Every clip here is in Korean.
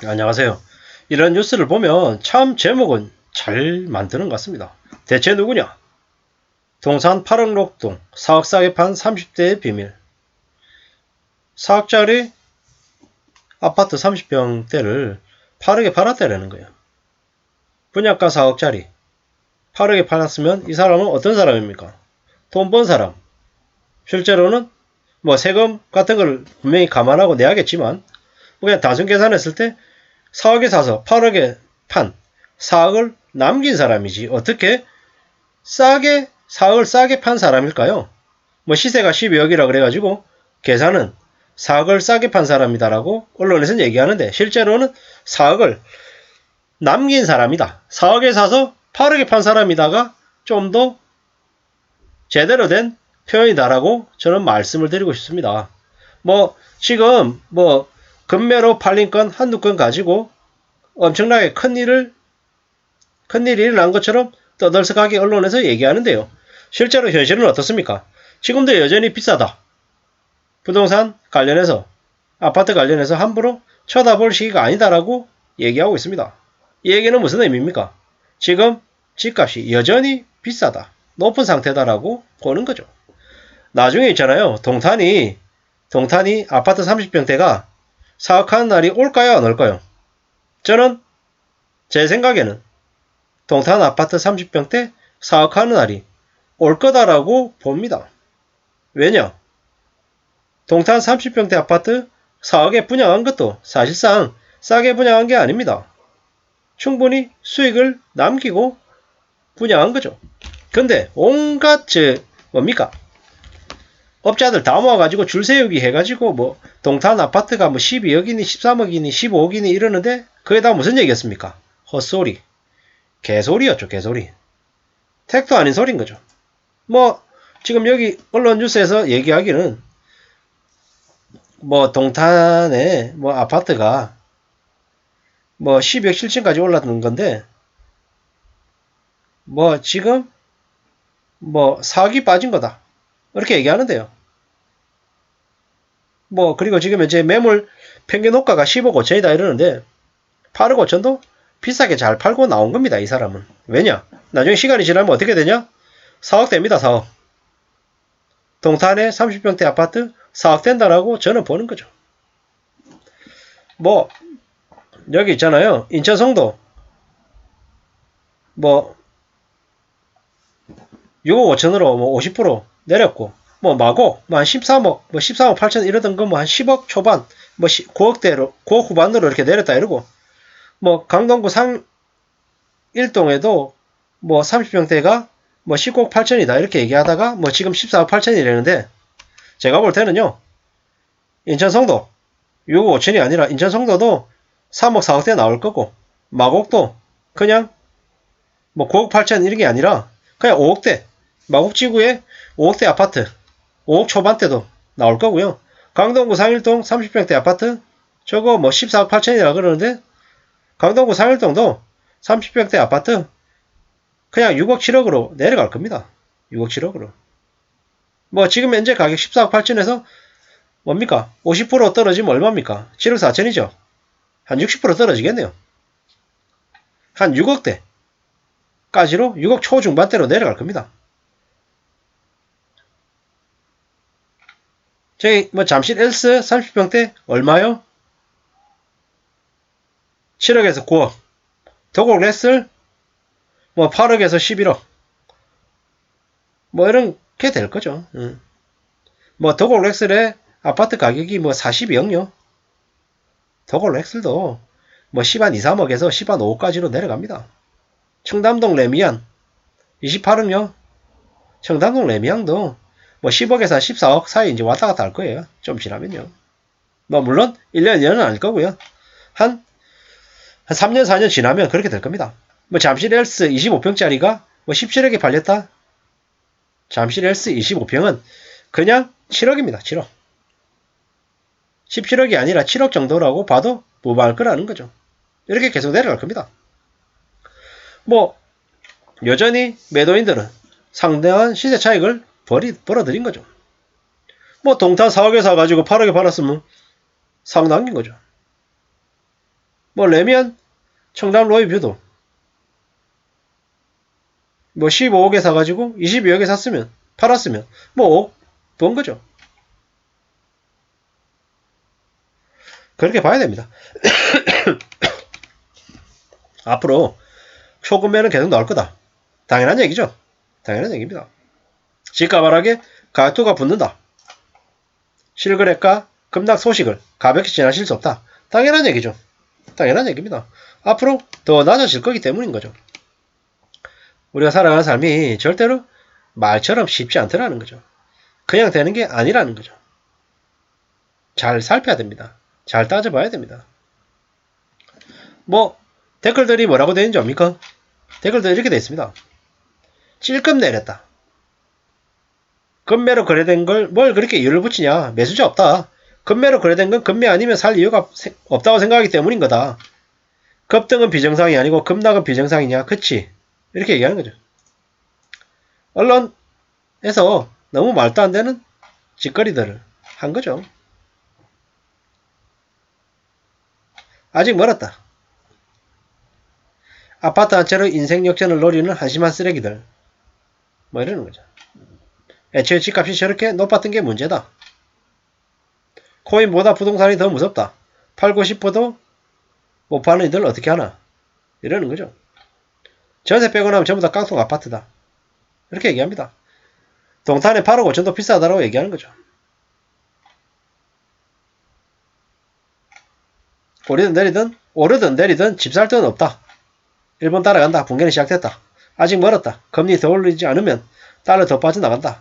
안녕하세요. 이런 뉴스를 보면 참 제목은 잘 만드는 것 같습니다. 대체 누구냐? 동산 8억 녹동 4억 싸게 판 30대의 비밀. 4억짜리 아파트 30평대를 8억에 팔았다라는 거예요. 분양가 4억짜리 8억에 팔았으면 이 사람은 어떤 사람입니까? 돈 번 사람. 실제로는 뭐 세금 같은 걸 분명히 감안하고 내야겠지만 그냥 단순 계산했을 때 4억에 사서 8억에 판 4억을 남긴 사람이지 어떻게 4억을 싸게 판 사람일까요? 뭐 시세가 12억이라 그래가지고 계산은 4억을 싸게 판 사람이다라고 언론에서는 얘기하는데 실제로는 4억을 남긴 사람이다. 4억에 사서 8억에 판 사람이다가 좀 더 제대로 된 표현이다라고 저는 말씀을 드리고 싶습니다. 뭐 지금 뭐 금매로 팔린 건 한두 건 가지고 엄청나게 큰일이 일어난 것처럼 떠들썩하게 언론에서 얘기하는데요. 실제로 현실은 어떻습니까? 지금도 여전히 비싸다. 부동산 관련해서 아파트 관련해서 함부로 쳐다볼 시기가 아니다라고 얘기하고 있습니다. 이 얘기는 무슨 의미입니까? 지금 집값이 여전히 비싸다. 높은 상태다라고 보는 거죠. 나중에 있잖아요. 동탄이 아파트 30평대가 사업하는 날이 올까요? 안 올까요? 저는 제 생각에는 동탄 아파트 30평대 사업하는 날이 올 거다라고 봅니다. 왜냐? 동탄 30평대 아파트 4억에 분양한 것도 사실상 싸게 분양한 게 아닙니다. 충분히 수익을 남기고 분양한 거죠. 근데 온갖 뭡니까? 업자들 다 모아가지고 줄 세우기 해가지고 뭐 동탄 아파트가 뭐 12억이니 13억이니 15억이니 이러는데 그게 다 무슨 얘기였습니까? 헛소리. 개소리였죠, 개소리. 택도 아닌 소리인 거죠. 뭐 지금 여기 언론 뉴스에서 얘기하기는 뭐 동탄에 뭐 아파트가 뭐 12억 7층까지 올랐는 건데 뭐 지금 뭐 4억이 빠진 거다. 이렇게 얘기하는데요. 뭐 그리고 지금 현재 매물 평균 호가가 10억 5천이다 이러는데 8억 5천도 비싸게 잘 팔고 나온 겁니다. 이 사람은. 왜냐? 나중에 시간이 지나면 어떻게 되냐? 4억 됩니다. 4억. 동탄에 30평대 아파트 4억 된다라고 저는 보는 거죠. 뭐 여기 있잖아요. 인천 송도 뭐 6억 5천으로 뭐 50% 내렸고 뭐 마곡 뭐 한 13억 뭐 13억 8천 이러던 거 뭐 한 10억 초반 뭐 9억대로 9억 후반으로 이렇게 내렸다 이러고 뭐 강동구 상일동에도 뭐 30평대가 뭐 19억 8천이다 이렇게 얘기하다가 뭐 지금 14억 8천이라는데 제가 볼 때는요. 인천 송도 6억 5천이 아니라 인천 송도도 3억 4억대 나올 거고 마곡도 그냥 뭐 9억 8천 이런 게 아니라 그냥 5억대 마곡지구에 5억대 아파트 5억 초반대도 나올 거고요. 강동구 상일동 30평대 아파트 저거 뭐 14억 8천이라 그러는데 강동구 상일동도 30평대 아파트 그냥 6억 7억으로 내려갈 겁니다. 6억 7억으로. 뭐 지금 현재 가격 14억 8천에서 뭡니까? 50% 떨어지면 얼마입니까? 7억 4천이죠. 한 60% 떨어지겠네요. 한 6억대까지로 6억 초중반대로 내려갈 겁니다. 저희 뭐 잠실 엘스 30평대 얼마요? 7억에서 9억. 도곡 레슬 뭐 8억에서 11억. 뭐 이렇게 될 거죠. 뭐 도곡 레슬의 아파트 가격이 뭐 42억요. 도곡 레슬도 뭐 10한 2, 3억에서 10한 5억까지로 내려갑니다. 청담동 레미안 28억요. 청담동 레미안도 뭐 10억에서 14억 사이 이제 왔다 갔다 할 거예요. 좀 지나면요. 뭐 물론 1년, 2년은 아닐 거고요. 한 3년, 4년 지나면 그렇게 될 겁니다. 뭐 잠실 엘스 25평짜리가 뭐 17억에 팔렸다? 잠실 엘스 25평은 그냥 7억입니다. 7억. 17억이 아니라 7억 정도라고 봐도 무방할 거라는 거죠. 이렇게 계속 내려갈 겁니다. 뭐 여전히 매도인들은 상당한 시세 차익을 벌어들인 거죠. 뭐 동탄 4억에 사가지고 8억에 팔았으면 상당한 거죠. 뭐 레미안 청담 로이뷰도 뭐 15억에 사가지고 22억에 샀으면 팔았으면 뭐 5억 번 거죠. 그렇게 봐야 됩니다. 앞으로 초급매는 계속 나올 거다. 당연한 얘기죠. 당연한 얘기입니다. 집값 하락에 가격투가 붙는다. 실거래가 급락 소식을 가볍게 지나칠 수 없다. 당연한 얘기죠. 당연한 얘기입니다. 앞으로 더 낮아질 거기 때문인 거죠. 우리가 살아가는 삶이 절대로 말처럼 쉽지 않더라는 거죠. 그냥 되는 게 아니라는 거죠. 잘 살펴야 됩니다. 잘 따져봐야 됩니다. 뭐 댓글들이 뭐라고 되는지 압니까? 댓글들이 이렇게 되어 있습니다. 찔끔 내렸다. 급매로 거래된 걸 뭘 그렇게 이유를 붙이냐. 매수자 없다. 급매로 거래된 건 급매 아니면 살 이유가 없다고 생각하기 때문인 거다. 급등은 비정상이 아니고 급락은 비정상이냐. 그치? 이렇게 얘기하는 거죠. 언론에서 너무 말도 안 되는 짓거리들을 한 거죠. 아직 멀었다. 아파트 한 채로 인생 역전을 노리는 한심한 쓰레기들. 뭐 이러는 거죠. 애초에 집값이 저렇게 높았던 게 문제다. 코인보다 부동산이 더 무섭다. 팔고 싶어도 못 파는 이들 어떻게 하나. 이러는 거죠. 전세 빼고 나면 전부 다 깡통 아파트다. 이렇게 얘기합니다. 동탄에 8억 5천도 비싸다라고 얘기하는 거죠. 오르든 내리든 집 살 데는 없다. 일본 따라간다. 붕괴는 시작됐다. 아직 멀었다. 금리 더 올리지 않으면 달러 더 빠져나간다.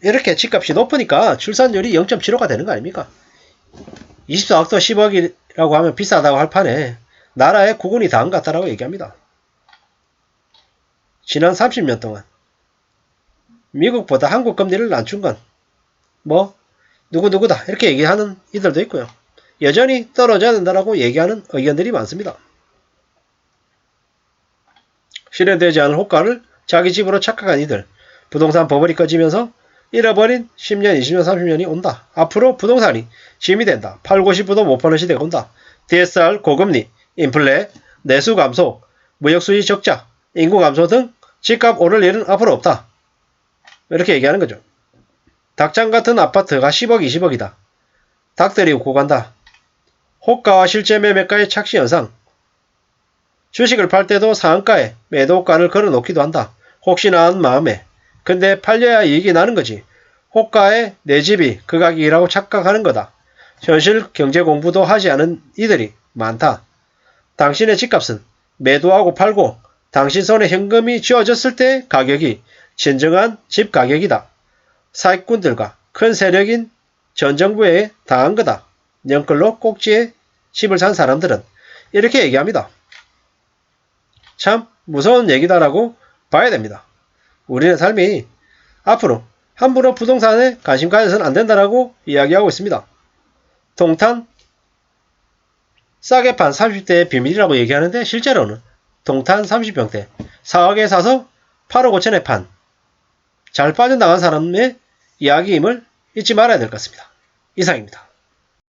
이렇게 집값이 높으니까 출산율이 0.75가 되는 거 아닙니까? 24억도 10억이라고 하면 비싸다고 할 판에 나라의 국운이 다 안 갔다라고 얘기합니다. 지난 30년 동안 미국보다 한국 금리를 낮춘 건 뭐 누구누구다 이렇게 얘기하는 이들도 있고요. 여전히 떨어져야 된다라고 얘기하는 의견들이 많습니다. 실현되지 않은 호가를 자기 집으로 착각한 이들, 부동산 버블이 꺼지면서 잃어버린 10년, 20년, 30년이 온다. 앞으로 부동산이 짐이 된다. 팔고 싶어도 못 파는 시대가 온다. DSR, 고금리, 인플레, 내수 감소, 무역수지 적자, 인구 감소 등 집값 오를 일은 앞으로 없다. 이렇게 얘기하는 거죠. 닭장 같은 아파트가 10억, 20억이다. 닭들이 웃고 간다. 호가와 실제 매매가의 착시 현상. 주식을 팔 때도 상한가에 매도가를 걸어놓기도 한다. 혹시나 하는 마음에. 근데 팔려야 이익이 나는 거지. 호가에 내 집이 그 가격이라고 착각하는 거다. 현실 경제 공부도 하지 않은 이들이 많다. 당신의 집값은 매도하고 팔고 당신 손에 현금이 쥐어졌을 때 가격이 진정한 집 가격이다. 사기꾼들과 큰 세력인 전 정부에 당한 거다. 영끌로 꼭지에 집을 산 사람들은 이렇게 얘기합니다. 참 무서운 얘기다라고 봐야 됩니다. 우리의 삶이 앞으로 함부로 부동산에 관심 가져서는 안 된다라고 이야기하고 있습니다. 동탄 싸게 판 30대의 비밀이라고 얘기하는데 실제로는 동탄 30평대 4억에 사서 8억 5천에 판 잘 빠져나간 사람의 이야기임을 잊지 말아야 될 것 같습니다. 이상입니다.